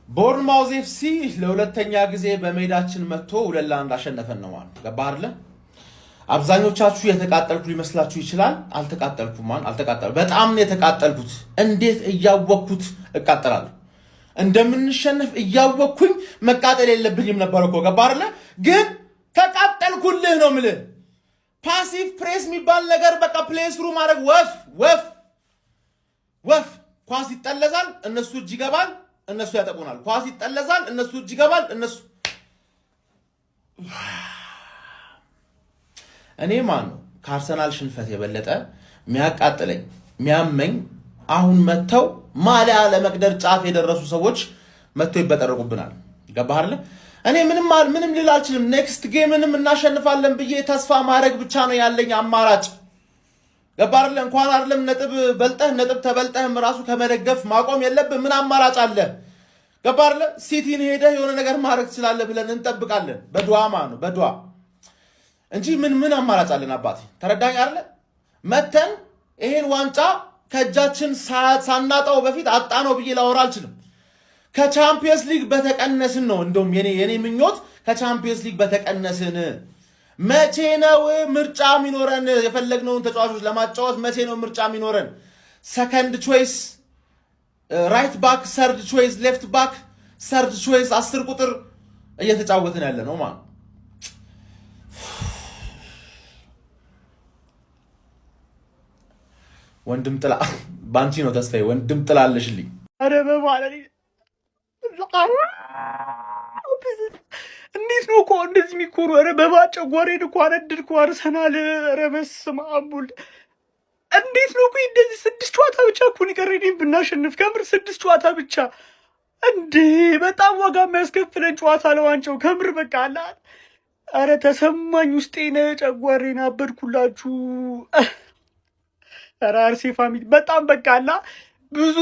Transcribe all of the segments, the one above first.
ቦርንማውዝ ኤፍሲ ለሁለተኛ ጊዜ በሜዳችን መጥቶ 2-1 አሸነፈን ነው ማለት ገባህ አይደለ? አብዛኞቻችሁ የተቃጠልኩ ሊመስላችሁ ይችላል። አልተቃጠልኩም። በጣም ነው የተቃጠልኩት። እንዴት እያወቅኩት እቃጠላለሁ? እንደምንሸነፍ እያወቅኩኝ መቃጠል የለብኝም ነበር እኮ ገባህ አይደለ? ግን ተቃጠልኩልህ ነው የምልህ። ፓሲቭ ፕሬስ የሚባል ነገር በቃ ፕሌስ ሩ ማድረግ ወፍ ኳስ ይጠለዛል፣ እነሱ እጅ ይገባል፣ እነሱ ያጠቁናል። ኳስ ይጠለዛል፣ እነሱ እጅ ይገባል፣ እነሱ እኔ ማን ነው ከአርሰናል ሽንፈት የበለጠ የሚያቃጥለኝ የሚያመኝ አሁን መተው ማሊያ ለመቅደር ጫፍ የደረሱ ሰዎች መተው ይበጠረቁብናል። ገባህ አይደል? እኔ ምንም ልል አልችልም። ኔክስት ጌምንም እናሸንፋለን ብዬ ተስፋ ማድረግ ብቻ ነው ያለኝ አማራጭ። ገባህ አይደል? እንኳን አይደለም ነጥብ ተበልጠህም ራሱ ከመደገፍ ማቆም የለብህ። ምን አማራጭ አለ? ገባህ አይደል? ሲቲን ሄደህ የሆነ ነገር ማድረግ ትችላለህ ብለን እንጠብቃለን። በዱዓ ማለት ነው በዱዓ እንጂ ምን አማራጭ አለን? አባቴ ተረዳኝ አይደል? መተን ይሄን ዋንጫ ከእጃችን ሳናጣው በፊት አጣነው ብዬ ላወራ አልችልም። ከቻምፒየንስ ሊግ በተቀነስን ነው እንደውም የኔ ምኞት ከቻምፒየንስ ሊግ በተቀነስን። መቼ ነው ምርጫ የሚኖረን? የፈለግነውን ተጫዋቾች ለማጫወት መቼ ነው ምርጫ የሚኖረን? ሰከንድ ቾይስ ራይት ባክ፣ ሰርድ ቾይስ ሌፍት ባክ፣ ሰርድ ቾይስ 10 ቁጥር እየተጫወትን ያለ ነው ማለት ወንድም ጥላ ባንቺ ነው ተስፋዬ። ወንድም ጥላ አለሽልኝ። አረ በማለት እንዴት ነው እኮ እንደዚህ የሚኮሩ? አረ በባጨጓሬን እኮ አነድድኩ። አርሰናል አረ በስመ አብ ወልድ። እንዴት ነው እኮ እንደዚህ 6 ጨዋታ ብቻ እኮ ነው ብናሸንፍ፣ ከምር 6 ጨዋታ ብቻ እንዴ! በጣም ዋጋ የሚያስከፍለን ጨዋታ ለዋንጫው ከምር በቃ አላ። አረ ተሰማኝ፣ ውስጤን ጨጓሬን አበድኩላችሁ። አርሴ ፋሚሊ በጣም በቃ አላ ብዙ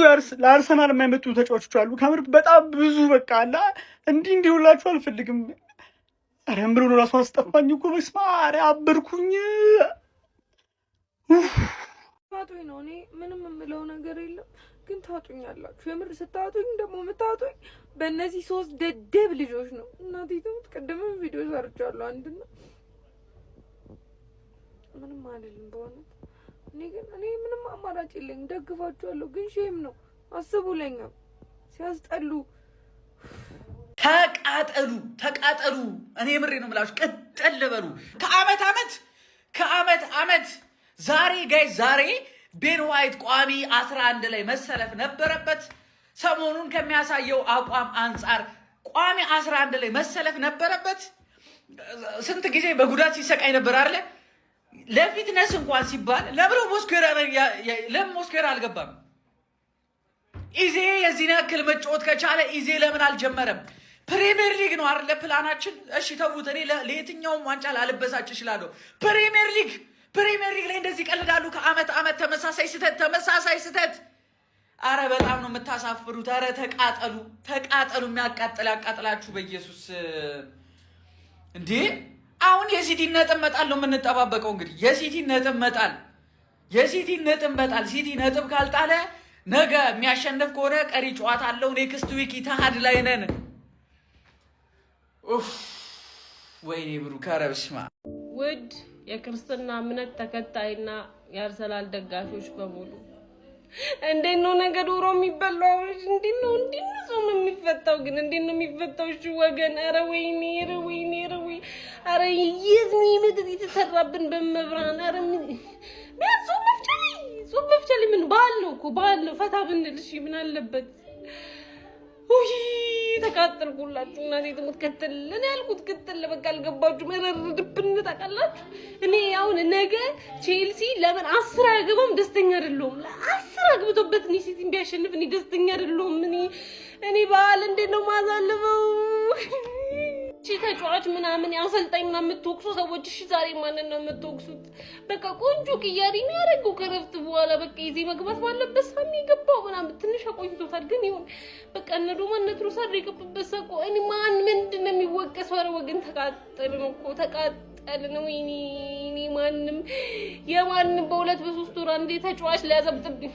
ለአርሰናል የማይመጡ ተጫዋቾች አሉ። ከምር በጣም ብዙ በቃ አላ እንዲሁላችሁ አልፈልግም። አረ ምብሎ ነው ራሱ አስጠፋኝ እኮ በስመ አብ አበርኩኝ። ታጡኝ ነው። እኔ ምንም የምለው ነገር የለም ግን ታጡኛላችሁ። የምር ስታጡኝ ደግሞ የምታጡኝ በእነዚህ 3 ደደብ ልጆች ነው። እናቴ ትሙት ቅድምም ቪዲዮ ሰርቻለሁ አንድና ምንም አይደለም በእውነት እኔ ምንም አማራጭ የለኝም። ደግፋችኋለሁ ግን ሼም ነው። አስቡልኝ ሲያስጠሉ። ተቃጠሉ። እኔ ምሬ ነው የምላችሁ። ቀጠል በሉ። ከአመት አመት ዛሬ ቤን ዋይት ቋሚ 11 ላይ መሰለፍ ነበረበት። ሰሞኑን ከሚያሳየው አቋም አንጻር ቋሚ 11 ላይ መሰለፍ ነበረበት። ስንት ጊዜ በጉዳት ሲሰቃይ ነበር አይደል? ለፊትነስ እንኳን ሲባል ለምን ሞስኬራ አልገባም? ኢዜ የዚህን ያክል መጫወት ከቻለ ኢዜ ለምን አልጀመረም? ፕሪሚየር ሊግ ነው አይደል ፕላናችን? እሺ ተውት። እኔ ለየትኛውም ዋንጫ ላልበሳጭ እችላለሁ። ፕሪሚየር ሊግ ላይ እንደዚህ ቀልዳሉ። ከአመት ተመሳሳይ ስህተት። አረ በጣም ነው የምታሳፍሩት። አረ ተቃጠሉ። የሚያቃጥል ያቃጥላችሁ በኢየሱስ እንዴ! አሁን የሲቲ ነጥብ መጣል ነው የምንጠባበቀው። እንግዲህ የሲቲ ነጥብ መጣል። ሲቲ ነጥብ ካልጣለ ነገ የሚያሸንፍ ከሆነ ቀሪ ጨዋታ አለው። ኔክስት ዊክ ኢትሃድ ላይ ነን። ወይኔ ብሩክ ኧረ በስመ አብ። ውድ የክርስትና እምነት ተከታይና የአርሰናል ደጋፊዎች በሙሉ እንዴት ነው ነገ ዶሮ የሚበላው? እንዴት ነው ጾም የሚፈታው? ግን እንዴት ነው የሚፈታው? እሺ ወገን፣ ኧረ ወይኔ ኧረ የዝኒ ምድር የተሰራብን በመብራን። ኧረ ምን ጾም መፍቻ ላይ ምን ባህል ነው እኮ ባህል ነው። ፈታ ብንል እሺ ምን አለበት? ውይ ተቃጠልኩላችሁ። እናቴ ትሙት ከተልን ያልኩት ክትል በቃ አልገባችሁም። መረርድብን ታውቃላችሁ። እኔ አሁን ነገ ቼልሲ ለምን 10 አያገባም ደስተኛ አይደለሁም። 10 አግብቶበት እኔ ሲቲን ቢያሸንፍ እኔ ደስተኛ አይደለሁም። እኔ በዓል እንዴት ነው ማዛልፈው? እሺ ተጫዋች ምናምን አሰልጣኝ ምናምን የምትወቅሱ ሰዎች እሺ ዛሬ ማንን ነው የምትወቅሱት? በቃ ቆንጆ ቅያሪ ነው ያደረገው ከረፍት በኋላ በቃ ይዜ መግባት ባለበት ሳሚ ገባው ምናምን ትንሽ አቆይቶታል። ግን ይሁን በቃ እነዱ ማነት ሩሳድ የገባበት ሰቆ እኔ ምንድን ነው የሚወቀሰው? ኧረ ወገን ተቃጠልን እኮ ተቃጠልን። እኔ ማንም በሁለት በሶስት ወር አንዴ ተጫዋች ሊያዘብጥብኝ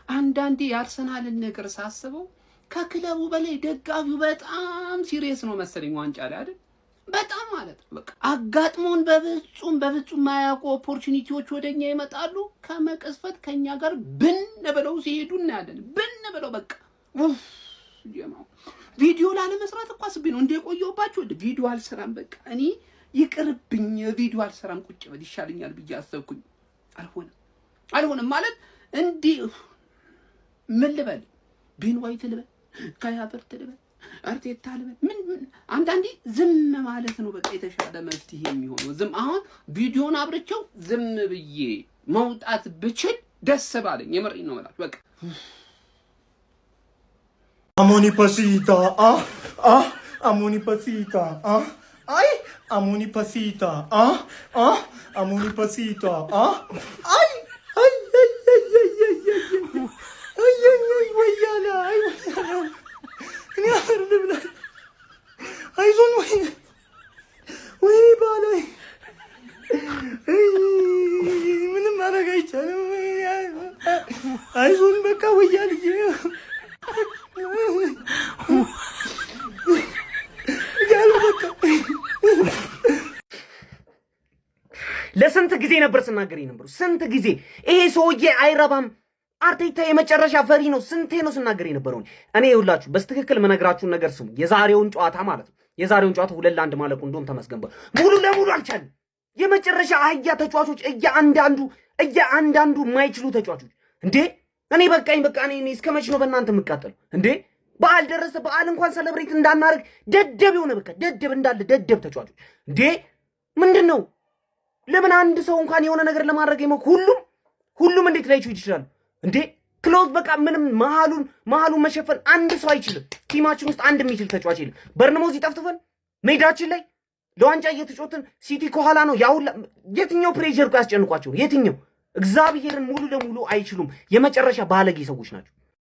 አንዳንዴ የአርሰናልን ነገር ሳስበው ከክለቡ በላይ ደጋፊው በጣም ሲሪየስ ነው መሰለኝ ዋንጫ ላይ አይደል? በጣም ማለት ነው በቃ አጋጥሞን በፍጹም ማያውቁ ኦፖርቹኒቲዎች ወደኛ ይመጣሉ። ከመቀስፈት ከኛ ጋር ብን ብለው ሲሄዱ እናያለን። ብን ብለው በቃ ቪዲዮ ላለመስራት እኮ አስቤ ነው እንደቆየሁባችሁ። ቪዲዮ አልሰራም በቃ እኔ ይቅርብኝ፣ ቪዲዮ አልሰራም ቁጭ ብል ይሻለኛል ብዬ አሰብኩኝ። አልሆነም ማለት እንዲህ ምን ልበል? ቤን ዋይት ልበል? ካያቨርት ልበል? አርቴታ ልበል? ምን አንዳንዴ ዝም ማለት ነው በቃ የተሻለ መፍትሄ የሚሆነው። ዝም አሁን ቪዲዮን አብርቼው ዝም ብዬ መውጣት ብችል ደስ ባለኝ። የምሬን ነው ማለት በቃ Amoni pasita, amoni pasita, ay, amoni pasita, amoni pasita, ay, wayala, እኔ አፈር ልብላ። አይዞን ወይ ባላይ ምንም ማድረግ አይቻልም። አይዞን በቃ ወያል ለስንት ጊዜ ነበር ስናገር ነበር? ስንት ጊዜ ይሄ ሰውዬ አይረባም፣ አርቴታ የመጨረሻ ፈሪ ነው። ስንቴ ነው ስናገር የነበረው? እኔ ይኸውላችሁ በስትክክል መነግራችሁን ነገር ስሙ። የዛሬውን ጨዋታ ማለት ነው የዛሬውን ጨዋታ 2-1 ማለቁ እንደውም ተመስገን ሙሉ ለሙሉ አልቻለም። የመጨረሻ አህያ ተጫዋቾች እያንዳንዱ የማይችሉ ተጫዋቾች እንዴ! እኔ በቃኝ በቃ እኔ እስከ መች ነው በእናንተ የምቃጠለው እንዴ? በዓል ደረሰ፣ በዓል እንኳን ሰለብሬት እንዳናረግ ደደብ የሆነ በቃ ደደብ እንዳለ ደደብ ተጫዋቾች እንዴ! ምንድነው? ለምን አንድ ሰው እንኳን የሆነ ነገር ለማድረግ ይሞክ ሁሉም እንዴት ላይችሉ ይችላል እንዴ? ክሎዝ በቃ ምንም መሃሉን መሸፈን አንድ ሰው አይችልም። ቲማችን ውስጥ አንድ የሚችል ተጫዋች የለም። በርንሞዝ ይጠፍጥፈን ሜዳችን ላይ ለዋንጫ እየተጫወትን ሲቲ ከኋላ ነው። ያውላ የትኛው ፕሬሸር እኮ ያስጨንቋቸው? የትኛው? እግዚአብሔርን ሙሉ ለሙሉ አይችሉም። የመጨረሻ ባለጌ ሰዎች ናቸው።